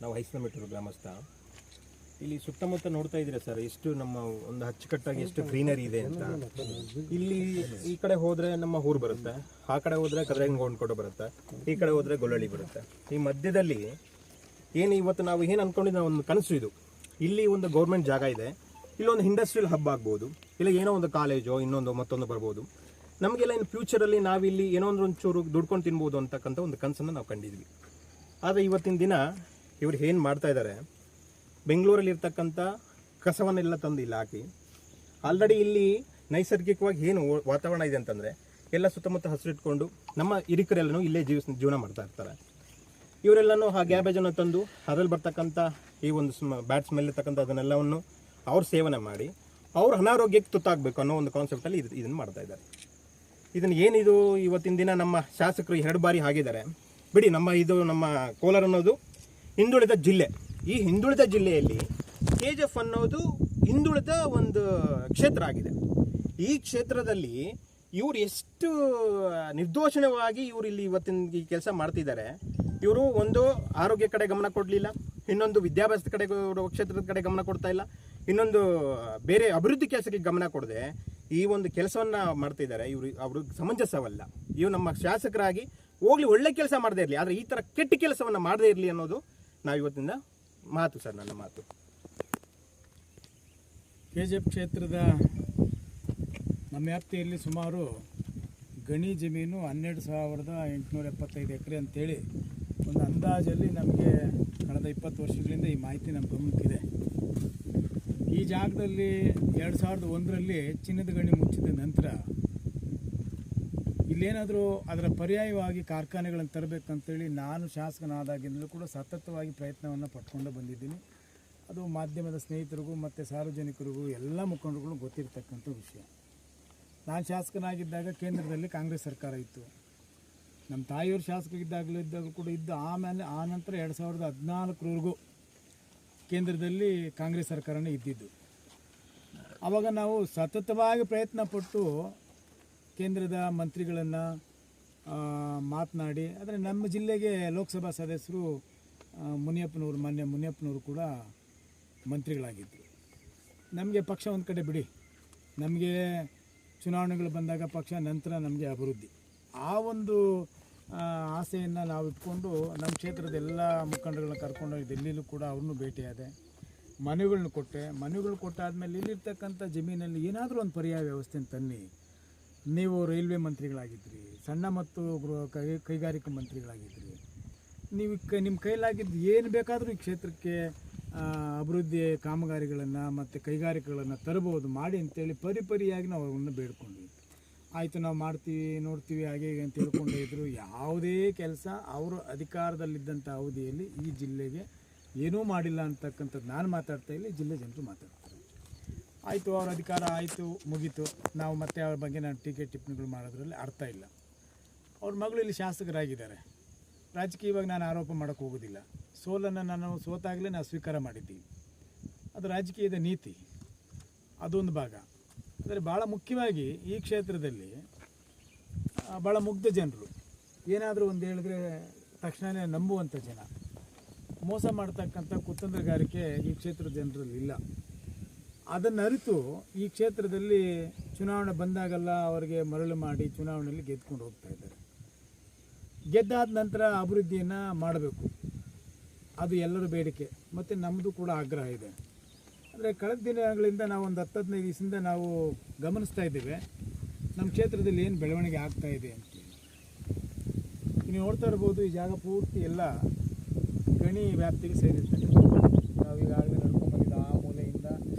ನಾವು ಹೈಸನಮೆಟ್ಟೂರು ಗ್ರಾಮಸ್ಥ. ಇಲ್ಲಿ ಸುತ್ತಮುತ್ತ ನೋಡ್ತಾ ಇದ್ದೀರಾ ಸರ್, ಎಷ್ಟು ನಮ್ಮ ಒಂದು ಅಚ್ಚುಕಟ್ಟಾಗಿ ಎಷ್ಟು ಗ್ರೀನರಿ ಇದೆ ಅಂತ. ಇಲ್ಲಿ ಈ ಕಡೆ ಹೋದರೆ ನಮ್ಮ ಊರು ಬರುತ್ತೆ, ಆ ಕಡೆ ಹೋದರೆ ಕದ್ರಂಗೊಂಡ್ಕೊಡು ಬರುತ್ತೆ, ಈ ಕಡೆ ಹೋದರೆ ಗೊಲ್ಲಳ್ಳಿ ಬರುತ್ತೆ. ಈ ಮಧ್ಯದಲ್ಲಿ ಏನು ಇವತ್ತು ನಾವು ಏನು ಅಂದ್ಕೊಂಡಿದ್ದ ಒಂದು ಕನಸು ಇದು. ಇಲ್ಲಿ ಒಂದು ಗೌರ್ಮೆಂಟ್ ಜಾಗ ಇದೆ, ಇಲ್ಲೊಂದು ಇಂಡಸ್ಟ್ರಿಯಲ್ ಹಬ್ ಆಗ್ಬೋದು, ಇಲ್ಲ ಏನೋ ಒಂದು ಕಾಲೇಜೋ ಇನ್ನೊಂದು ಮತ್ತೊಂದು ಬರ್ಬೋದು. ನಮಗೆಲ್ಲ ಇನ್ನು ಫ್ಯೂಚರಲ್ಲಿ ನಾವಿಲ್ಲಿ ಏನೋ ಒಂಚೂರು ದುಡ್ಕೊಂಡು ತಿನ್ಬೋದು ಅಂತಕ್ಕಂಥ ಒಂದು ಕನಸನ್ನು ನಾವು ಕಂಡಿದ್ವಿ. ಆದರೆ ಇವತ್ತಿನ ದಿನ ಇವ್ರು ಏನು ಮಾಡ್ತಾ ಇದ್ದಾರೆ, ಬೆಂಗಳೂರಲ್ಲಿ ಇರ್ತಕ್ಕಂಥ ಕಸವನ್ನೆಲ್ಲ ತಂದು ಇಲ್ಲಿ ಹಾಕಿ, ಆಲ್ರೆಡಿ ಇಲ್ಲಿ ನೈಸರ್ಗಿಕವಾಗಿ ಏನು ವಾತಾವರಣ ಇದೆ ಅಂತಂದರೆ ಎಲ್ಲ ಸುತ್ತಮುತ್ತ ಹಸಿರಿಟ್ಕೊಂಡು ನಮ್ಮ ಹಿರಿಕರೆಲ್ಲನೂ ಇಲ್ಲೇ ಜೀವನ ಮಾಡ್ತಾ ಇರ್ತಾರೆ. ಇವರೆಲ್ಲನೂ ಆ ಗ್ಯಾಬೇಜನ್ನು ತಂದು ಅದರಲ್ಲಿ ಬರ್ತಕ್ಕಂಥ ಈ ಒಂದು ಬ್ಯಾಡ್ ಸ್ಮೆಲ್ ಇರ್ತಕ್ಕಂಥ ಅದನ್ನೆಲ್ಲವನ್ನು ಅವ್ರು ಸೇವನೆ ಮಾಡಿ ಅವ್ರ ಅನಾರೋಗ್ಯಕ್ಕೆ ತುತ್ತಾಗಬೇಕು ಅನ್ನೋ ಒಂದು ಕಾನ್ಸೆಪ್ಟಲ್ಲಿ ಇದನ್ನು ಮಾಡ್ತಾ ಇದ್ದಾರೆ. ಇದನ್ನು ಏನಿದು ಇವತ್ತಿನ ದಿನ ನಮ್ಮ ಶಾಸಕರು 2 ಬಾರಿ ಆಗಿದ್ದಾರೆ ಬಿಡಿ. ನಮ್ಮ ಕೋಲಾರ ಅನ್ನೋದು ಹಿಂದುಳಿದ ಜಿಲ್ಲೆ. ಈ ಹಿಂದುಳಿದ ಜಿಲ್ಲೆಯಲ್ಲಿ KGF ಅನ್ನೋದು ಹಿಂದುಳಿದ ಒಂದು ಕ್ಷೇತ್ರ ಆಗಿದೆ. ಈ ಕ್ಷೇತ್ರದಲ್ಲಿ ಇವರು ಎಷ್ಟು ನಿರ್ದೋಷಣವಾಗಿ ಇವರು ಇಲ್ಲಿ ಇವತ್ತಿನ ಈ ಕೆಲಸ ಮಾಡ್ತಿದ್ದಾರೆ. ಇವರು ಒಂದು ಆರೋಗ್ಯ ಕಡೆ ಗಮನ ಕೊಡಲಿಲ್ಲ, ಇನ್ನೊಂದು ವಿದ್ಯಾಭ್ಯಾಸದ ಕಡೆ ಕ್ಷೇತ್ರದ ಕಡೆ ಗಮನ ಕೊಡ್ತಾ ಇಲ್ಲ, ಇನ್ನೊಂದು ಬೇರೆ ಅಭಿವೃದ್ಧಿ ಕೆಲಸಕ್ಕೆ ಗಮನ ಕೊಡದೆ ಈ ಒಂದು ಕೆಲಸವನ್ನ ಮಾಡ್ತಿದ್ದಾರೆ. ಅವ್ರಿಗೆ ಸಮಂಜಸವಲ್ಲ. ಇವು ನಮ್ಮ ಶಾಸಕರಾಗಿ ಹೋಗ್ಲಿ ಒಳ್ಳೆ ಕೆಲಸ ಮಾಡದೇ ಇರಲಿ, ಆದರೆ ಈ ಥರ ಕೆಟ್ಟ ಕೆಲಸವನ್ನು ಮಾಡದೇ ಇರಲಿ ಅನ್ನೋದು ನಾವು ಇವತ್ತಿನ ಮಾತು ಸರ್, ನನ್ನ ಮಾತು. KGF ಕ್ಷೇತ್ರದ ನಮ್ಮ ವ್ಯಾಪ್ತಿಯಲ್ಲಿ ಸುಮಾರು ಗಣಿ ಜಮೀನು 12,875 ಎಕರೆ ಅಂತೇಳಿ ಒಂದು ಅಂದಾಜಲ್ಲಿ ನಮಗೆ ಕಳೆದ 20 ವರ್ಷಗಳಿಂದ ಈ ಮಾಹಿತಿ ನಮ್ಮ ಗಮನಕ್ಕಿದೆ. ಈ ಜಾಗದಲ್ಲಿ 2001ರಲ್ಲಿ ಚಿನ್ನದ ಗಣಿ ಮುಚ್ಚಿದ ನಂತರ ಇಲ್ಲೇನಾದರೂ ಅದರ ಪರ್ಯಾಯವಾಗಿ ಕಾರ್ಖಾನೆಗಳನ್ನು ತರಬೇಕಂತೇಳಿ ನಾನು ಶಾಸಕನಾದಾಗಿಂದಲೂ ಕೂಡ ಸತತವಾಗಿ ಪ್ರಯತ್ನವನ್ನು ಪಟ್ಕೊಂಡು ಬಂದಿದ್ದೀನಿ. ಅದು ಮಾಧ್ಯಮದ ಸ್ನೇಹಿತರಿಗೂ ಮತ್ತು ಸಾರ್ವಜನಿಕರಿಗೂ ಎಲ್ಲ ಮುಖಂಡರುಗಳು ಗೊತ್ತಿರ್ತಕ್ಕಂಥ ವಿಷಯ. ನಾನು ಶಾಸಕನಾಗಿದ್ದಾಗ ಕೇಂದ್ರದಲ್ಲಿ ಕಾಂಗ್ರೆಸ್ ಸರ್ಕಾರ ಇತ್ತು, ನಮ್ಮ ತಾಯಿಯವರು ಶಾಸಕರಿದ್ದಾಗಲೂ ಕೂಡ ಇದ್ದು. ಆನಂತರ 2014ವರೆಗೂ ಕೇಂದ್ರದಲ್ಲಿ ಕಾಂಗ್ರೆಸ್ ಸರ್ಕಾರನೇ ಇದ್ದಿದ್ದು. ಆವಾಗ ನಾವು ಸತತವಾಗಿ ಪ್ರಯತ್ನ ಪಟ್ಟು ಕೇಂದ್ರದ ಮಂತ್ರಿಗಳನ್ನು ಮಾತನಾಡಿ, ಆದರೆ ನಮ್ಮ ಜಿಲ್ಲೆಗೆ ಲೋಕಸಭಾ ಸದಸ್ಯರು ಮಾನ್ಯ ಮುನಿಯಪ್ಪನವರು ಕೂಡ ಮಂತ್ರಿಗಳಾಗಿದ್ದರು. ನಮಗೆ ಪಕ್ಷ ಒಂದು ಕಡೆ ಬಿಡಿ, ನಮಗೆ ಚುನಾವಣೆಗಳು ಬಂದಾಗ ಪಕ್ಷ, ನಂತರ ನಮಗೆ ಅಭಿವೃದ್ಧಿ, ಆ ಒಂದು ಆಸೆಯನ್ನು ನಾವು ಇಟ್ಕೊಂಡು ನಮ್ಮ ಕ್ಷೇತ್ರದ ಎಲ್ಲ ಮುಖಂಡಗಳನ್ನ ಕರ್ಕೊಂಡೋಗಿ ಡೆಲ್ಲಿಲೂ ಕೂಡ ಅವ್ರನ್ನೂ ಭೇಟಿಯಾದೆ, ಮನೆಗಳನ್ನ ಕೊಟ್ಟೆ. ಮನೆಗಳು ಕೊಟ್ಟಾದಮೇಲೆ ಇಲ್ಲಿರ್ತಕ್ಕಂಥ ಜಮೀನಲ್ಲಿ ಏನಾದರೂ ಒಂದು ಪರ್ಯಾಯ ವ್ಯವಸ್ಥೆನ ತನ್ನಿ. ನೀವು ರೈಲ್ವೆ ಮಂತ್ರಿಗಳಾಗಿದ್ದಿರಿ, ಸಣ್ಣ ಮತ್ತು ಕೈಗಾರಿಕಾ ಮಂತ್ರಿಗಳಾಗಿದ್ದಿರಿ, ನೀವು ನಿಮ್ಮ ಕೈಲಾಗಿದ್ದು ಏನು ಬೇಕಾದರೂ ಈ ಕ್ಷೇತ್ರಕ್ಕೆ ಅಭಿವೃದ್ಧಿ ಕಾಮಗಾರಿಗಳನ್ನು ಮತ್ತು ಕೈಗಾರಿಕೆಗಳನ್ನು ತರಬಹುದು ಮಾಡಿ ಅಂತೇಳಿ ಪರಿಯಾಗಿ ನಾವು ಅವನ್ನ ಬೇಡ್ಕೊಂಡ್ವಿ. ಆಯಿತು, ನಾವು ಮಾಡ್ತೀವಿ ನೋಡ್ತೀವಿ ಹಾಗೆ ಹೀಗೆ ಅಂತ ಹೇಳ್ಕೊಂಡೇ ಇದ್ದರು. ಯಾವುದೇ ಕೆಲಸ ಅವರು ಅಧಿಕಾರದಲ್ಲಿದ್ದಂಥ ಅವಧಿಯಲ್ಲಿ ಈ ಜಿಲ್ಲೆಗೆ ಏನೂ ಮಾಡಿಲ್ಲ ಅಂತಕ್ಕಂಥದ್ದು ನಾನು ಮಾತಾಡ್ತಾ ಇಲ್ಲ, ಜಿಲ್ಲೆ ಜನರು ಮಾತಾಡ್ತಾರೆ. ಆಯಿತು, ಅವ್ರ ಅಧಿಕಾರ ಆಯಿತು, ಮುಗೀತು. ನಾವು ಮತ್ತೆ ಅವ್ರ ಬಗ್ಗೆ ನಾನು ಟೀಕೆ ಟಿಪ್ಪಣಿಗಳು ಮಾಡೋದ್ರಲ್ಲಿ ಅರ್ಥ ಇಲ್ಲ. ಅವ್ರ ಮಗಳು ಇಲ್ಲಿ ಶಾಸಕರಾಗಿದ್ದಾರೆ. ರಾಜಕೀಯವಾಗಿ ನಾನು ಆರೋಪ ಮಾಡೋಕ್ಕೆ ಹೋಗೋದಿಲ್ಲ. ಸೋಲನ್ನು ನಾನು ಸೋತಾಗಲೇ ನಾವು ಸ್ವೀಕಾರ ಮಾಡಿದ್ದೀವಿ, ಅದು ರಾಜಕೀಯದ ನೀತಿ, ಅದೊಂದು ಭಾಗ. ಆದರೆ ಭಾಳ ಮುಖ್ಯವಾಗಿ ಈ ಕ್ಷೇತ್ರದಲ್ಲಿ ಭಾಳ ಮುಗ್ಧ ಜನರು, ಏನಾದರೂ ಒಂದು ಹೇಳಿದ್ರೆ ತಕ್ಷಣವೇ ನಂಬುವಂಥ ಜನ, ಮೋಸ ಮಾಡ್ತಕ್ಕಂಥ ಕುತಂತ್ರಗಾರಿಕೆ ಈ ಕ್ಷೇತ್ರದ ಜನರಲ್ಲಿ ಇಲ್ಲ. ಅದನ್ನು ಅರಿತು ಈ ಕ್ಷೇತ್ರದಲ್ಲಿ ಚುನಾವಣೆ ಬಂದಾಗೆಲ್ಲ ಅವರಿಗೆ ಮರಳು ಮಾಡಿ ಚುನಾವಣೆಯಲ್ಲಿ ಗೆದ್ಕೊಂಡು ಹೋಗ್ತಾ ಇದ್ದಾರೆ. ಗೆದ್ದಾದ ನಂತರ ಅಭಿವೃದ್ಧಿಯನ್ನು ಮಾಡಬೇಕು, ಅದು ಎಲ್ಲರ ಬೇಡಿಕೆ ಮತ್ತು ನಮ್ಮದು ಕೂಡ ಆಗ್ರಹ ಇದೆ. ಅಂದರೆ ಕಳೆದ ದಿನಗಳಿಂದ ನಾವು ಒಂದು 10-15 ದಿವಸದಿಂದ ನಾವು ಗಮನಿಸ್ತಾ ಇದ್ದೇವೆ ನಮ್ಮ ಕ್ಷೇತ್ರದಲ್ಲಿ ಏನು ಬೆಳವಣಿಗೆ ಆಗ್ತಾ ಇದೆ ಅಂತೇಳಿ. ನೀವು ನೋಡ್ತಾ ಇರ್ಬೋದು, ಈ ಜಾಗ ಪೂರ್ತಿ ಎಲ್ಲ ಗಣಿ ವ್ಯಾಪ್ತಿಗೆ ಸೇರಿರ್ತದೆ. ನಾವು ಈಗಾಗಲೇ ನಡ್ಕೊಂಡ್ಬಂದಿದ್ದ ಆ ಮೂಲೆಯಿಂದ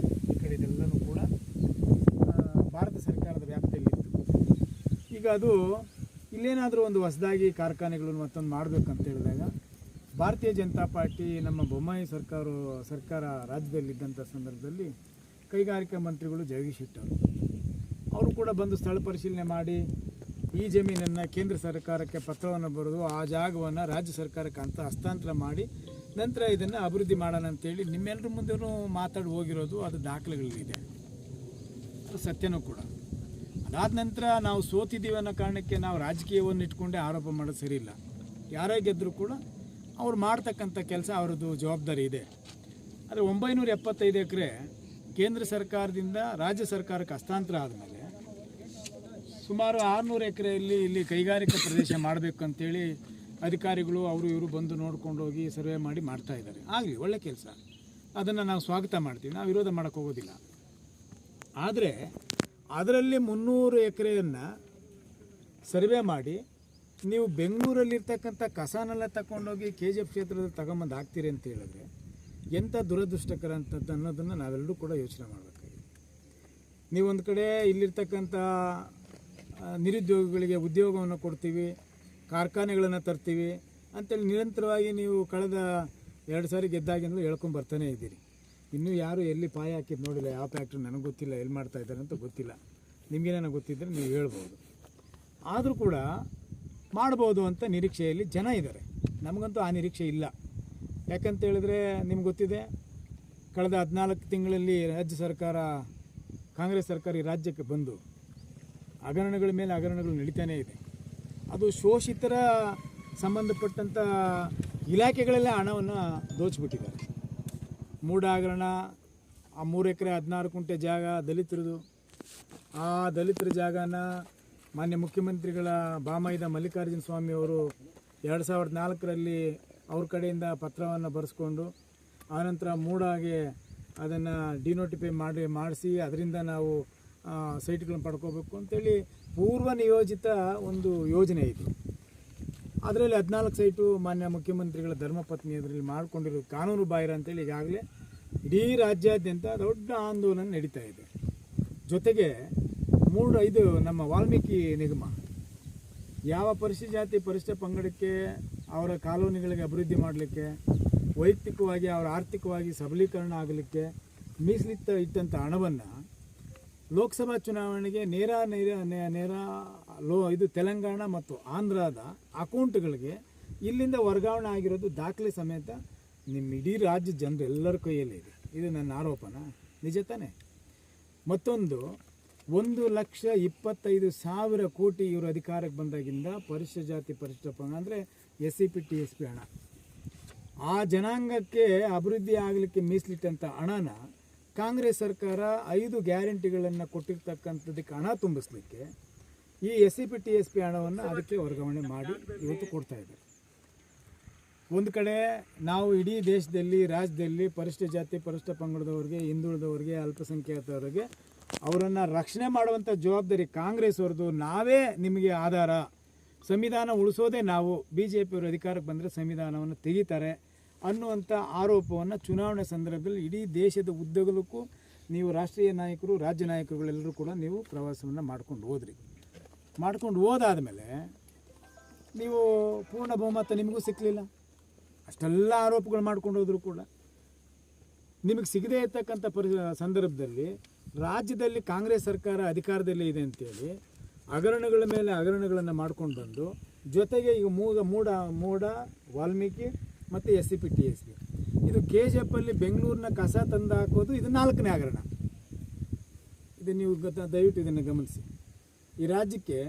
ಈ ಕಡೆ ಇದೆಲ್ಲನೂ ಕೂಡ ಭಾರತ ಸರ್ಕಾರದ ವ್ಯಾಪ್ತಿಯಲ್ಲಿತ್ತು. ಈಗ ಅದು ಇಲ್ಲೇನಾದರೂ ಒಂದು ಹೊಸದಾಗಿ ಕಾರ್ಖಾನೆಗಳನ್ನು ಮತ್ತೊಂದು ಮಾಡಬೇಕಂತ ಹೇಳಿದಾಗ ಭಾರತೀಯ ಜನತಾ ಪಾರ್ಟಿ, ನಮ್ಮ ಬೊಮ್ಮಾಯಿ ಸರ್ಕಾರ ರಾಜ್ಯದಲ್ಲಿದ್ದಂಥ ಸಂದರ್ಭದಲ್ಲಿ ಕೈಗಾರಿಕಾ ಮಂತ್ರಿಗಳು ಜಗದೀಶ್ ಶೆಟ್ಟರ್ ಅವರು ಕೂಡ ಬಂದು ಸ್ಥಳ ಪರಿಶೀಲನೆ ಮಾಡಿ ಈ ಜಮೀನನ್ನು ಕೇಂದ್ರ ಸರ್ಕಾರಕ್ಕೆ ಪತ್ರವನ್ನು ಬರೆದು ಆ ಜಾಗವನ್ನು ರಾಜ್ಯ ಸರ್ಕಾರಕ್ಕೆ ಹಸ್ತಾಂತರ ಮಾಡಿ ನಂತರ ಇದನ್ನು ಅಭಿವೃದ್ಧಿ ಮಾಡೋಣ ಅಂತೇಳಿ ನಿಮ್ಮೆಲ್ಲರ ಮುಂದೆನೂ ಮಾತಾಡಿ ಹೋಗಿರೋದು, ಅದು ದಾಖಲೆಗಳಿದೆ, ಅದು ಸತ್ಯನೂ ಕೂಡ. ಅದಾದ ನಂತರ ನಾವು ಸೋತಿದ್ದೀವಿ ಅನ್ನೋ ಕಾರಣಕ್ಕೆ ನಾವು ರಾಜಕೀಯವನ್ನು ಇಟ್ಕೊಂಡೇ ಆರೋಪ ಮಾಡೋದು ಸರಿ ಇಲ್ಲ. ಯಾರೇ ಗೆದ್ದರೂ ಕೂಡ ಅವ್ರು ಮಾಡ್ತಕ್ಕಂಥ ಕೆಲಸ ಅವರದ್ದು ಜವಾಬ್ದಾರಿ ಇದೆ. ಆದರೆ 975 ಎಕರೆ ಕೇಂದ್ರ ಸರ್ಕಾರದಿಂದ ರಾಜ್ಯ ಸರ್ಕಾರಕ್ಕೆ ಹಸ್ತಾಂತರ ಆದಮೇಲೆ ಸುಮಾರು 600 ಎಕರೆಯಲ್ಲಿ ಇಲ್ಲಿ ಕೈಗಾರಿಕಾ ಪ್ರದೇಶ ಮಾಡಬೇಕು ಅಂತೇಳಿ ಅಧಿಕಾರಿಗಳು ಅವರು ಇವರು ಬಂದು ನೋಡ್ಕೊಂಡು ಹೋಗಿ ಸರ್ವೆ ಮಾಡಿ ಮಾಡ್ತಾ ಇದ್ದಾರೆ. ಆಗಲಿ, ಒಳ್ಳೆ ಕೆಲಸ, ಅದನ್ನು ನಾವು ಸ್ವಾಗತ ಮಾಡ್ತೀವಿ, ನಾವು ವಿರೋಧ ಮಾಡೋಕ್ಕೆ ಹೋಗೋದಿಲ್ಲ. ಆದರೆ ಅದರಲ್ಲಿ 300 ಎಕರೆಯನ್ನು ಸರ್ವೆ ಮಾಡಿ ನೀವು ಬೆಂಗಳೂರಲ್ಲಿರ್ತಕ್ಕಂಥ ಕಸನೆಲ್ಲ ತಗೊಂಡೋಗಿ KGF ಕ್ಷೇತ್ರದಲ್ಲಿ ತಗೊಂಬಂದು ಹಾಕ್ತೀರಿ ಅಂತ ಹೇಳಿದ್ರೆ ಎಂಥ ದುರದೃಷ್ಟಕರ ಅಂತದ್ದು ಅನ್ನೋದನ್ನು ನಾವೆಲ್ಲರೂ ಕೂಡ ಯೋಚನೆ ಮಾಡಬೇಕಾಗಿದೆ. ನೀವೊಂದು ಕಡೆ ಇಲ್ಲಿರ್ತಕ್ಕಂಥ ನಿರುದ್ಯೋಗಿಗಳಿಗೆ ಉದ್ಯೋಗವನ್ನು ಕೊಡ್ತೀವಿ, ಕಾರ್ಖಾನೆಗಳನ್ನು ತರ್ತೀವಿ ಅಂತೇಳಿ ನಿರಂತರವಾಗಿ ನೀವು ಕಳೆದ 2 ಸಾರಿ ಗೆದ್ದಾಗಿಂದಲೂ ಹೇಳ್ಕೊಂಡು ಬರ್ತಾನೆ ಇದ್ದೀರಿ. ಇನ್ನೂ ಯಾರು ಎಲ್ಲಿ ಪಾಯ ಹಾಕಿದ್ದು ನೋಡಿಲ್ಲ, ಯಾವ ಫ್ಯಾಕ್ಟ್ರಿ ನನಗೆ ಗೊತ್ತಿಲ್ಲ, ಎಲ್ಲಿ ಮಾಡ್ತಾ ಇದ್ದಾರೆ ಅಂತ ಗೊತ್ತಿಲ್ಲ. ನಿಮಗೇನೇನೋ ಗೊತ್ತಿದ್ದರೆ ನೀವು ಹೇಳ್ಬೋದು. ಆದರೂ ಕೂಡ ಮಾಡ್ಬೋದು ಅಂತ ನಿರೀಕ್ಷೆಯಲ್ಲಿ ಜನ ಇದ್ದಾರೆ. ನಮಗಂತೂ ಆ ನಿರೀಕ್ಷೆ ಇಲ್ಲ. ಯಾಕಂತ ಹೇಳಿದ್ರೆ ನಿಮ್ಗೆ ಗೊತ್ತಿದೆ, ಕಳೆದ 14 ತಿಂಗಳಲ್ಲಿ ರಾಜ್ಯ ಸರ್ಕಾರ, ಕಾಂಗ್ರೆಸ್ ಸರ್ಕಾರ ಈ ರಾಜ್ಯಕ್ಕೆ ಬಂದು ಹಗರಣಗಳ ಮೇಲೆ ಹಗರಣಗಳು ನಡೀತಾನೇ ಇದೆ. ಅದು ಶೋಷಿತರ ಸಂಬಂಧಪಟ್ಟಂಥ ಇಲಾಖೆಗಳಲ್ಲೇ ಹಣವನ್ನು ದೋಚಿಬಿಟ್ಟಿದ್ದಾರೆ. ಮೂಡ ಹಗರಣ, ಆ 3 ಎಕರೆ 16 ಕುಂಟೆ ಜಾಗ ದಲಿತರದು. ಆ ದಲಿತರ ಜಾಗನ ಮಾನ್ಯ ಮುಖ್ಯಮಂತ್ರಿಗಳ ಬಾಮೈದ ಮಲ್ಲಿಕಾರ್ಜುನ ಸ್ವಾಮಿ ಅವರು 2004ರಲ್ಲಿ ಅವ್ರ ಕಡೆಯಿಂದ ಪತ್ರವನ್ನು ಬರೆಸ್ಕೊಂಡು ಆನಂತರ ಮೂಡಾಗೆ ಅದನ್ನು ಡಿನೋಟಿಫೈ ಮಾಡಿಸಿ ಅದರಿಂದ ನಾವು ಸೈಟ್ಗಳನ್ನು ಪಡ್ಕೋಬೇಕು ಅಂತೇಳಿ ಪೂರ್ವ ನಿಯೋಜಿತ ಒಂದು ಯೋಜನೆ ಇದು. ಅದರಲ್ಲಿ 14 ಸೈಟು ಮಾನ್ಯ ಮುಖ್ಯಮಂತ್ರಿಗಳ ಧರ್ಮಪತ್ನಿ ಅದರಲ್ಲಿ ಮಾಡಿಕೊಂಡಿರೋದು ಕಾನೂನು ಬಾಹಿರ ಅಂತೇಳಿ ಈಗಾಗಲೇ ಇಡೀ ರಾಜ್ಯಾದ್ಯಂತ ದೊಡ್ಡ ಆಂದೋಲನ ನಡೀತಾ ಇದೆ. ಜೊತೆಗೆ ಇದು ನಮ್ಮ ವಾಲ್ಮೀಕಿ ನಿಗಮ ಯಾವ ಪರಿಶಿಷ್ಟ ಜಾತಿ ಪರಿಶಿಷ್ಟ ಪಂಗಡಕ್ಕೆ ಅವರ ಕಾಲೋನಿಗಳಿಗೆ ಅಭಿವೃದ್ಧಿ ಮಾಡಲಿಕ್ಕೆ, ವೈಯಕ್ತಿಕವಾಗಿ ಅವರ ಆರ್ಥಿಕವಾಗಿ ಸಬಲೀಕರಣ ಆಗಲಿಕ್ಕೆ ಇಟ್ಟಂಥ ಹಣವನ್ನು ಲೋಕಸಭಾ ಚುನಾವಣೆಗೆ ಇದು ತೆಲಂಗಾಣ ಮತ್ತು ಆಂಧ್ರದ ಅಕೌಂಟ್ಗಳಿಗೆ ಇಲ್ಲಿಂದ ವರ್ಗಾವಣೆ ಆಗಿರೋದು ದಾಖಲೆ ಸಮೇತ ನಿಮ್ಮ ಇಡೀ ರಾಜ್ಯ ಜನರು ಎಲ್ಲರ ಕೈಯಲ್ಲಿ ಇದೆ. ಇದು ನನ್ನ ಆರೋಪನ, ನಿಜ ತಾನೆ? ಮತ್ತೊಂದು 1,25,000 ಕೋಟಿ ಇವರು ಅಧಿಕಾರಕ್ಕೆ ಬಂದಾಗಿಂದ ಪರಿಶಿಷ್ಟ ಜಾತಿ ಪರಿಶಿಷ್ಟ ಪಂಗಡ ಅಂದರೆ SCP TSP ಹಣ, ಆ ಜನಾಂಗಕ್ಕೆ ಅಭಿವೃದ್ಧಿ ಆಗಲಿಕ್ಕೆ ಮೀಸಲಿಟ್ಟಂಥ ಹಣನ ಕಾಂಗ್ರೆಸ್ ಸರ್ಕಾರ 5 ಗ್ಯಾರಂಟಿಗಳನ್ನು ಕೊಟ್ಟಿರ್ತಕ್ಕಂಥದ್ದಕ್ಕೆ ಹಣ ತುಂಬಿಸ್ಲಿಕ್ಕೆ ಈ SCP TSP ಹಣವನ್ನು ಅದಕ್ಕೆ ವರ್ಗಾವಣೆ ಮಾಡಿ ಇವತ್ತು ಕೊಡ್ತಾ ಇದ್ದಾರೆ. ಒಂದು ಕಡೆ ನಾವು ಇಡೀ ದೇಶದಲ್ಲಿ ರಾಜ್ಯದಲ್ಲಿ ಪರಿಶಿಷ್ಟ ಜಾತಿ ಪರಿಶಿಷ್ಟ ಪಂಗಡದವ್ರಿಗೆ, ಹಿಂದುಳಿದವರಿಗೆ, ಅಲ್ಪಸಂಖ್ಯಾತವರಿಗೆ ಅವರನ್ನು ರಕ್ಷಣೆ ಮಾಡುವಂಥ ಜವಾಬ್ದಾರಿ ಕಾಂಗ್ರೆಸ್ ಅವ್ರದ್ದು. ನಾವೇ ನಿಮಗೆ ಆಧಾರ, ಸಂವಿಧಾನ ಉಳಿಸೋದೇ ನಾವು, BJPಯವರು ಅಧಿಕಾರಕ್ಕೆ ಬಂದರೆ ಸಂವಿಧಾನವನ್ನು ತೆಗಿತಾರೆ ಅನ್ನುವಂಥ ಆರೋಪವನ್ನು ಚುನಾವಣೆ ಸಂದರ್ಭದಲ್ಲಿ ಇಡೀ ದೇಶದ ಉದ್ದಗಲಕ್ಕೂ ನೀವು ರಾಷ್ಟ್ರೀಯ ನಾಯಕರು, ರಾಜ್ಯ ನಾಯಕರುಗಳೆಲ್ಲರೂ ಕೂಡ ನೀವು ಪ್ರವಾಸವನ್ನು ಮಾಡ್ಕೊಂಡು ಹೋದಾದ ಮೇಲೆ ನೀವು ಪೂರ್ಣ ಬಹುಮತ ನಿಮಗೂ ಸಿಕ್ಕಲಿಲ್ಲ. ಅಷ್ಟೆಲ್ಲ ಆರೋಪಗಳು ಮಾಡ್ಕೊಂಡು ಹೋದರೂ ಕೂಡ ನಿಮಗೆ ಸಿಗದೇ ಇರ್ತಕ್ಕಂಥ ಸಂದರ್ಭದಲ್ಲಿ ರಾಜ್ಯದಲ್ಲಿ ಕಾಂಗ್ರೆಸ್ ಸರ್ಕಾರ ಅಧಿಕಾರದಲ್ಲಿ ಇದೆ ಅಂತೇಳಿ ಹಗರಣಗಳ ಮೇಲೆ ಹಗರಣಗಳನ್ನು ಮಾಡ್ಕೊಂಡು ಬಂದು, ಜೊತೆಗೆ ಈಗ ಮೂಡ ವಾಲ್ಮೀಕಿ ಮತ್ತು SCP TSP ಇದು KGFಲ್ಲಿ ಬೆಂಗಳೂರಿನ ಕಸ ತಂದು ಹಾಕೋದು ಇದು 4ನೇ ಹಗರಣ. ಇದು ನೀವು ದಯವಿಟ್ಟು ಇದನ್ನು ಗಮನಿಸಿ. ಈ ರಾಜ್ಯಕ್ಕೆ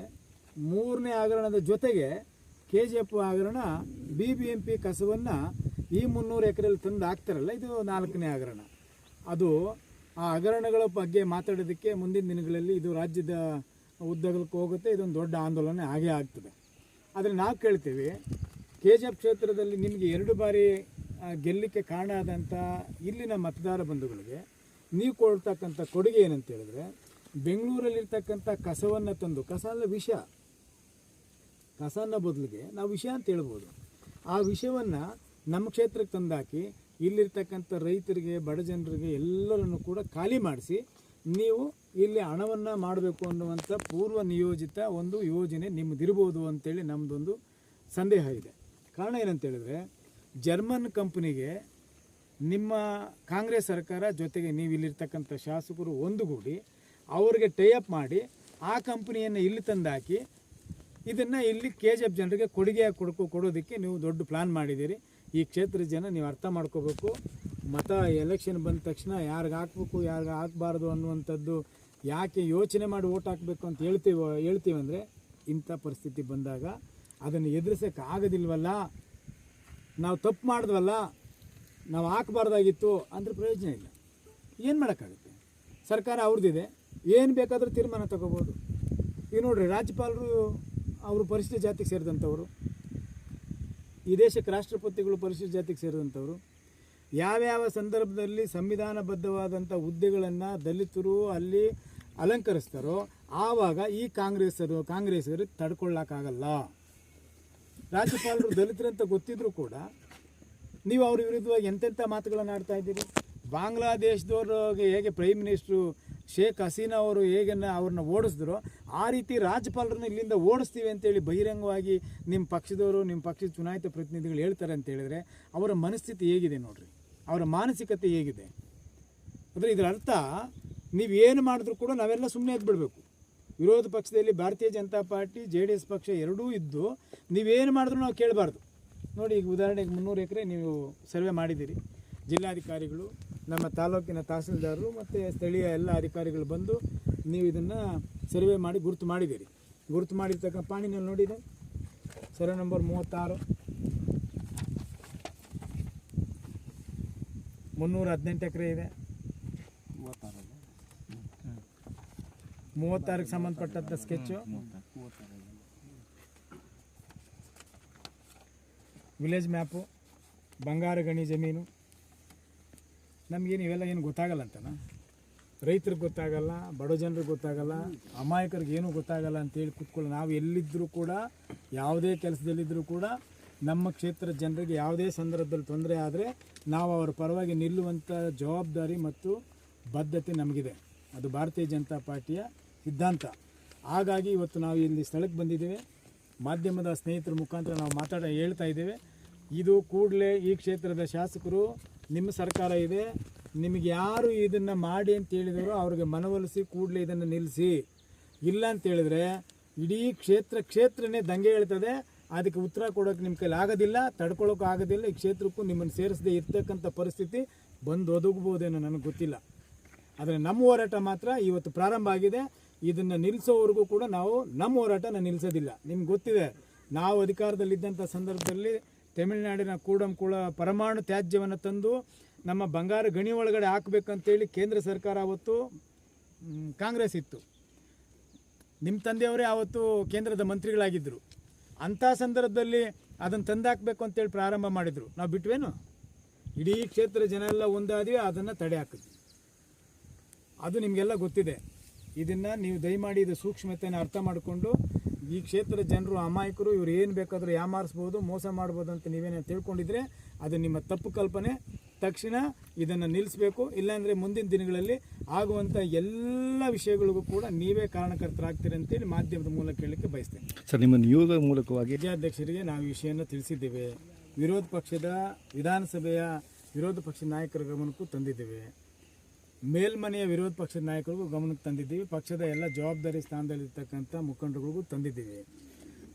3ನೇ ಹಗರಣದ ಜೊತೆಗೆ KGF ಹಗರಣ, BBMP ಕಸವನ್ನು ಈ 300 ಎಕರೆಯಲ್ಲಿ ತಂದು ಹಾಕ್ತಾರಲ್ಲ, ಇದು 4ನೇ ಹಗರಣ. ಅದು ಆ ಹಗರಣಗಳ ಬಗ್ಗೆ ಮಾತಾಡೋದಕ್ಕೆ ಮುಂದಿನ ದಿನಗಳಲ್ಲಿ ಇದು ರಾಜ್ಯದ ಉದ್ದಗಲಕ್ಕೆ ಹೋಗುತ್ತೆ. ಇದೊಂದು ದೊಡ್ಡ ಆಂದೋಲನ ಆಗೇ ಆಗ್ತದೆ. ಆದರೆ ನಾವು ಕೇಳ್ತೀವಿ, KGF ಕ್ಷೇತ್ರದಲ್ಲಿ ನಿಮಗೆ 2 ಬಾರಿ ಗೆಲ್ಲಲಿಕ್ಕೆ ಕಾರಣ ಆದಂಥ ಇಲ್ಲಿನ ಮತದಾರ ಬಂಧುಗಳಿಗೆ ನೀವು ಕೊಡ್ತಕ್ಕಂಥ ಕೊಡುಗೆ ಏನಂತ ಹೇಳಿದ್ರೆ, ಬೆಂಗಳೂರಲ್ಲಿರ್ತಕ್ಕಂಥ ಕಸವನ್ನು ತಂದು, ಕಸ ಅಲ್ಲ ವಿಷ, ಕಸನ ಬದಲಿಗೆ ನಾವು ವಿಷ ಅಂತ ಹೇಳ್ಬೋದು, ಆ ವಿಷವನ್ನು ನಮ್ಮ ಕ್ಷೇತ್ರಕ್ಕೆ ತಂದಾಕಿ ಇಲ್ಲಿರ್ತಕ್ಕಂಥ ರೈತರಿಗೆ, ಬಡ ಜನರಿಗೆ ಎಲ್ಲರನ್ನು ಕೂಡ ಖಾಲಿ ಮಾಡಿಸಿ ನೀವು ಇಲ್ಲಿ ಹಣವನ್ನು ಮಾಡಬೇಕು ಅನ್ನುವಂಥ ಪೂರ್ವ ನಿಯೋಜಿತ ಒಂದು ಯೋಜನೆ ನಿಮ್ಮದಿರ್ಬೋದು ಅಂತೇಳಿ ನಮ್ಮದೊಂದು ಸಂದೇಹ ಇದೆ. ಕಾರಣ ಏನಂತೇಳಿದ್ರೆ, ಜರ್ಮನ್ ಕಂಪ್ನಿಗೆ ನಿಮ್ಮ ಕಾಂಗ್ರೆಸ್ ಸರ್ಕಾರ ಜೊತೆಗೆ ನೀವು ಇಲ್ಲಿರ್ತಕ್ಕಂಥ ಶಾಸಕರು ಒಂದುಗೂಡಿ ಅವರಿಗೆ ಟೈಅಪ್ ಮಾಡಿ ಆ ಕಂಪ್ನಿಯನ್ನು ಇಲ್ಲಿ ತಂದಾಕಿ ಇದನ್ನು ಇಲ್ಲಿ KGF ಜನರಿಗೆ ಕೊಡುಗೆಯಾಗಿ ಕೊಡೋದಕ್ಕೆ ನೀವು ದೊಡ್ಡ ಪ್ಲ್ಯಾನ್ ಮಾಡಿದ್ದೀರಿ. ಈ ಕ್ಷೇತ್ರದ ಜನ ನೀವು ಅರ್ಥ ಮಾಡ್ಕೋಬೇಕು. ಮತ ಎಲೆಕ್ಷನ್ ಬಂದ ತಕ್ಷಣ ಯಾರಿಗೆ ಹಾಕಬೇಕು ಯಾರಿಗೆ ಹಾಕಬಾರ್ದು ಅನ್ನುವಂಥದ್ದು ಯಾಕೆ ಯೋಚನೆ ಮಾಡಿ ಓಟ್ ಹಾಕಬೇಕು ಅಂತ ಹೇಳ್ತೀವಂದರೆ, ಇಂಥ ಪರಿಸ್ಥಿತಿ ಬಂದಾಗ ಅದನ್ನು ಎದುರಿಸೋಕ್ಕಾಗೋದಿಲ್ವಲ್ಲ ನಾವು ತಪ್ಪು ಮಾಡಿದ್ವಲ್ಲ, ನಾವು ಹಾಕಬಾರ್ದಾಗಿತ್ತು ಅಂದ್ರೆ ಪ್ರಯೋಜನ ಇಲ್ಲ. ಏನು ಮಾಡೋಕ್ಕಾಗುತ್ತೆ? ಸರ್ಕಾರ ಅವ್ರದ್ದಿದೆ, ಏನು ಬೇಕಾದರೂ ತೀರ್ಮಾನ ತಗೋಬೋದು. ಈಗ ನೋಡಿರಿ, ರಾಜ್ಯಪಾಲರು ಅವರು ಪರಿಶಿಷ್ಟ ಜಾತಿಗೆ ಸೇರಿದಂಥವ್ರು, ಈ ದೇಶಕ್ಕೆ ರಾಷ್ಟ್ರಪತಿಗಳು ಪರಿಶಿಷ್ಟ ಜಾತಿಗೆ ಸೇರಿದಂಥವ್ರು. ಯಾವ್ಯಾವ ಸಂದರ್ಭದಲ್ಲಿ ಸಂವಿಧಾನಬದ್ಧವಾದಂಥ ಹುದ್ದೆಗಳನ್ನು ದಲಿತರು ಅಲ್ಲಿ ಅಲಂಕರಿಸ್ತಾರೋ ಆವಾಗ ಈ ಕಾಂಗ್ರೆಸ್ಸರು ತಡ್ಕೊಳ್ಳೋಕ್ಕಾಗಲ್ಲ. ರಾಜ್ಯಪಾಲರು ದಲಿತರಂತ ಗೊತ್ತಿದ್ರೂ ಕೂಡ ನೀವು ಅವ್ರ ವಿರುದ್ಧವಾಗಿ ಎಂತೆಂಥ ಮಾತುಗಳನ್ನು ಆಡ್ತಾ ಇದ್ದೀರಿ. ಬಾಂಗ್ಲಾದೇಶದವ್ರಿಗೆ ಹೇಗೆ ಪ್ರೈಮ್ ಮಿನಿಸ್ಟ್ರು ಶೇಖ್ ಹಸೀನಾ ಅವರು ಹೇಗೆ ಅವ್ರನ್ನ ಓಡಿಸಿದ್ರು, ಆ ರೀತಿ ರಾಜ್ಯಪಾಲರನ್ನ ಇಲ್ಲಿಂದ ಓಡಿಸ್ತೀವಿ ಅಂತೇಳಿ ಬಹಿರಂಗವಾಗಿ ನಿಮ್ಮ ಪಕ್ಷದವರು, ನಿಮ್ಮ ಪಕ್ಷದ ಚುನಾಯಿತ ಪ್ರತಿನಿಧಿಗಳು ಹೇಳ್ತಾರೆ ಅಂತ ಹೇಳಿದ್ರೆ ಅವರ ಮನಸ್ಥಿತಿ ಹೇಗಿದೆ ನೋಡ್ರಿ, ಅವರ ಮಾನಸಿಕತೆ ಹೇಗಿದೆ. ಅಂದರೆ ಇದರ ಅರ್ಥ ನೀವೇನು ಮಾಡಿದ್ರು ಕೂಡ ನಾವೆಲ್ಲ ಸುಮ್ಮನೆ ಎದ್ಬಿಡಬೇಕು. ವಿರೋಧ ಪಕ್ಷದಲ್ಲಿ ಭಾರತೀಯ ಜನತಾ ಪಾರ್ಟಿ JDS ಪಕ್ಷ ಎರಡೂ ಇದ್ದು ನೀವೇನು ಮಾಡಿದ್ರು ನಾವು ಕೇಳಬಾರ್ದು. ನೋಡಿ, ಈಗ ಉದಾಹರಣೆಗೆ 300 ಎಕರೆ ನೀವು ಸರ್ವೆ ಮಾಡಿದ್ದೀರಿ. ಜಿಲ್ಲಾಧಿಕಾರಿಗಳು, ನಮ್ಮ ತಾಲೂಕಿನ ತಹಸೀಲ್ದಾರರು ಮತ್ತು ಸ್ಥಳೀಯ ಎಲ್ಲ ಅಧಿಕಾರಿಗಳು ಬಂದು ನೀವು ಇದನ್ನು ಸರ್ವೆ ಮಾಡಿ ಗುರುತು ಮಾಡಿದ್ದೀರಿ. ಗುರುತು ಮಾಡಿರ್ತಕ್ಕಂಥ ಪಾಣಿನಲ್ಲಿ ನೋಡಿದೆ, ಸರ್ವೆ ನಂಬರ್ 36, 318 ಎಕರೆ ಇದೆ. 36ಕ್ಕೆ ಸಂಬಂಧಪಟ್ಟಂಥ ಸ್ಕೆಚ್ಚು, ವಿಲೇಜ್ ಮ್ಯಾಪು, ಬಂಗಾರ ಗಣಿ ಜಮೀನು. ನಮಗೇನು ಇವೆಲ್ಲ ಏನು ಗೊತ್ತಾಗಲ್ಲ ಅಂತನಾ? ರೈತರಿಗೆ ಗೊತ್ತಾಗಲ್ಲ, ಬಡ ಜನರಿಗೆ ಗೊತ್ತಾಗಲ್ಲ, ಅಮಾಯಕರಿಗೆ ಏನೂ ಗೊತ್ತಾಗಲ್ಲ ಅಂತೇಳಿ ಕೂತ್ಕೊಳ್ಳಿ. ನಾವು ಎಲ್ಲಿದ್ದರೂ ಕೂಡ, ಯಾವುದೇ ಕೆಲಸದಲ್ಲಿದ್ದರೂ ಕೂಡ ನಮ್ಮ ಕ್ಷೇತ್ರದ ಜನರಿಗೆ ಯಾವುದೇ ಸಂದರ್ಭದಲ್ಲಿ ತೊಂದರೆ ಆದರೆ ನಾವು ಅವರ ಪರವಾಗಿ ನಿಲ್ಲುವಂಥ ಜವಾಬ್ದಾರಿ ಮತ್ತು ಬದ್ಧತೆ ನಮಗಿದೆ. ಅದು ಭಾರತೀಯ ಜನತಾ ಪಾರ್ಟಿಯ ಸಿದ್ಧಾಂತ. ಹಾಗಾಗಿ ಇವತ್ತು ನಾವು ಇಲ್ಲಿ ಸ್ಥಳಕ್ಕೆ ಬಂದಿದ್ದೇವೆ. ಮಾಧ್ಯಮದ ಸ್ನೇಹಿತರ ಮುಖಾಂತರ ನಾವು ಹೇಳ್ತಾ ಇದ್ದೇವೆ. ಇದು ಕೂಡಲೇ ಈ ಕ್ಷೇತ್ರದ ಶಾಸಕರು, ನಿಮ್ಮ ಸರ್ಕಾರ ಇದೆ, ನಿಮಗೆ ಯಾರು ಇದನ್ನು ಮಾಡಿ ಅಂತ ಹೇಳಿದವರು ಅವ್ರಿಗೆ ಮನವೊಲಿಸಿ ಕೂಡಲೇ ಇದನ್ನು ನಿಲ್ಲಿಸಿ. ಇಲ್ಲ ಅಂತೇಳಿದ್ರೆ ಇಡೀ ಕ್ಷೇತ್ರನೇ ದಂಗೆ ಹೇಳ್ತದೆ. ಅದಕ್ಕೆ ಉತ್ತರ ಕೊಡೋಕೆ ನಿಮ್ಮ ಕೈಲಿ ಆಗೋದಿಲ್ಲ, ತಡ್ಕೊಳ್ಳೋಕೆ ಆಗೋದಿಲ್ಲ. ಈ ಕ್ಷೇತ್ರಕ್ಕೂ ನಿಮ್ಮನ್ನು ಸೇರಿಸದೆ ಇರ್ತಕ್ಕಂಥ ಪರಿಸ್ಥಿತಿ ಬಂದು ಒದಗಬಹುದೇನೋ ನನಗೆ ಗೊತ್ತಿಲ್ಲ. ಆದರೆ ನಮ್ಮ ಹೋರಾಟ ಮಾತ್ರ ಇವತ್ತು ಪ್ರಾರಂಭ ಆಗಿದೆ. ಇದನ್ನು ನಿಲ್ಲಿಸೋವರೆಗೂ ಕೂಡ ನಾವು ನಮ್ಮ ಹೋರಾಟನ ನಿಲ್ಲಿಸೋದಿಲ್ಲ. ನಿಮ್ಗೆ ಗೊತ್ತಿದೆ, ನಾವು ಅಧಿಕಾರದಲ್ಲಿದ್ದಂಥ ಸಂದರ್ಭದಲ್ಲಿ ತಮಿಳುನಾಡಿನ ಕೂಡಂಕುಳ ಪರಮಾಣು ತ್ಯಾಜ್ಯವನ್ನು ತಂದು ನಮ್ಮ ಬಂಗಾರ ಗಣಿ ಒಳಗಡೆ ಹಾಕಬೇಕಂತೇಳಿ ಕೇಂದ್ರ ಸರ್ಕಾರ ಅವತ್ತು ಕಾಂಗ್ರೆಸ್ ಇತ್ತು. ನಿಮ್ಮ ತಂದೆಯವರೇ ಆವತ್ತು ಕೇಂದ್ರದ ಮಂತ್ರಿಗಳಾಗಿದ್ದರು. ಅಂಥ ಸಂದರ್ಭದಲ್ಲಿ ಅದನ್ನು ತಂದಾಕಬೇಕು ಅಂತೇಳಿ ಪ್ರಾರಂಭ ಮಾಡಿದರು. ನಾವು ಬಿಟ್ವೇನು? ಇಡೀ ಕ್ಷೇತ್ರ ಜನ ಎಲ್ಲ ಒಂದಾದ್ವಿ, ಅದನ್ನು ತಡೆ ಹಾಕಿದ್ವಿ. ಅದು ನಿಮಗೆಲ್ಲ ಗೊತ್ತಿದೆ. ಇದನ್ನು ನೀವು ದಯಮಾಡಿ ಇದು ಸೂಕ್ಷ್ಮತೆಯನ್ನು ಅರ್ಥ ಮಾಡಿಕೊಂಡು, ಈ ಕ್ಷೇತ್ರದ ಜನರು ಅಮಾಯಕರು, ಇವರು ಏನು ಬೇಕಾದರೂ ಯಾಮಾರಿಸ್ಬೋದು, ಮೋಸ ಮಾಡ್ಬೋದು ಅಂತ ನೀವೇನು ತಿಳ್ಕೊಂಡಿದ್ರೆ ಅದು ನಿಮ್ಮ ತಪ್ಪು ಕಲ್ಪನೆ. ತಕ್ಷಣ ಇದನ್ನು ನಿಲ್ಲಿಸಬೇಕು. ಇಲ್ಲಾಂದರೆ ಮುಂದಿನ ದಿನಗಳಲ್ಲಿ ಆಗುವಂಥ ಎಲ್ಲ ವಿಷಯಗಳಿಗೂ ಕೂಡ ನೀವೇ ಕಾರಣಕರ್ತರಾಗ್ತೀರಿ ಅಂತೇಳಿ ಮಾಧ್ಯಮದ ಮೂಲಕ ಹೇಳಲಿಕ್ಕೆ ಬಯಸ್ತೇನೆ. ಸರ್, ನಿಮ್ಮ ನಿಯೋಗ ಮೂಲಕವಾಗಿ ರಾಜ್ಯಾಧ್ಯಕ್ಷರಿಗೆ ನಾವು ಈ ವಿಷಯವನ್ನು ತಿಳಿಸಿದ್ದೇವೆ. ವಿರೋಧ ಪಕ್ಷದ ವಿಧಾನಸಭೆಯ ವಿರೋಧ ಪಕ್ಷದ ನಾಯಕರ ಗಮನಕ್ಕೂ ತಂದಿದ್ದೇವೆ. ಮೇಲ್ಮನೆಯ ವಿರೋಧ ಪಕ್ಷದ ನಾಯಕರಿಗೂ ಗಮನಕ್ಕೆ ತಂದಿದ್ದೀವಿ. ಪಕ್ಷದ ಎಲ್ಲ ಜವಾಬ್ದಾರಿ ಸ್ಥಾನದಲ್ಲಿರ್ತಕ್ಕಂಥ ಮುಖಂಡರಿಗೂ ತಂದಿದ್ದೀವಿ.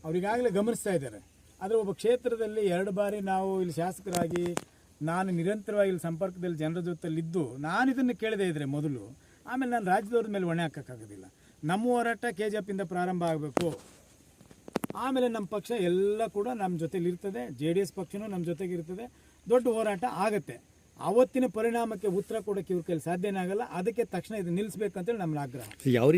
ಅವರಿಗಾಗಲೇ ಗಮನಿಸ್ತಾ ಇದ್ದಾರೆ. ಆದರೆ ಒಬ್ಬ ಕ್ಷೇತ್ರದಲ್ಲಿ 2 ಬಾರಿ ನಾವು ಇಲ್ಲಿ ಶಾಸಕರಾಗಿ ನಾನು ನಿರಂತರವಾಗಿ ಇಲ್ಲಿ ಸಂಪರ್ಕದಲ್ಲಿ ಜನರ ಜೊತೆಲಿದ್ದು ನಾನು ಇದನ್ನು ಕೇಳದೇ ಇದ್ದರೆ ಮೊದಲು, ಆಮೇಲೆ ನಾನು ರಾಜ್ಯದವ್ರ ಮೇಲೆ ಹೊಣೆ ಹಾಕೋಕ್ಕಾಗೋದಿಲ್ಲ. ನಮ್ಮ ಹೋರಾಟ KJPಯಿಂದ ಪ್ರಾರಂಭ ಆಗಬೇಕು. ಆಮೇಲೆ ನಮ್ಮ ಪಕ್ಷ ಎಲ್ಲ ಕೂಡ ನಮ್ಮ ಜೊತೆಲಿ ಇರ್ತದೆ. JDS ಪಕ್ಷನೂ ನಮ್ಮ ಜೊತೆಗೆ ಇರ್ತದೆ. ದೊಡ್ಡ ಹೋರಾಟ ಆಗುತ್ತೆ. ಅವತ್ತಿನ ಪರಿಣಾಮಕ್ಕೆ ಉತ್ತರ ಕೊಡೋಕ್ಕೆ ಇವ್ರ ಕೈಲಿ ಸಾಧ್ಯನೇ ಆಗಲ್ಲ. ಅದಕ್ಕೆ ತಕ್ಷಣ ಇದು ನಿಲ್ಲಿಸ್ಬೇಕಂತೇಳಿ ನಮ್ಮ ಆಗ್ರಹ. ಯಾವ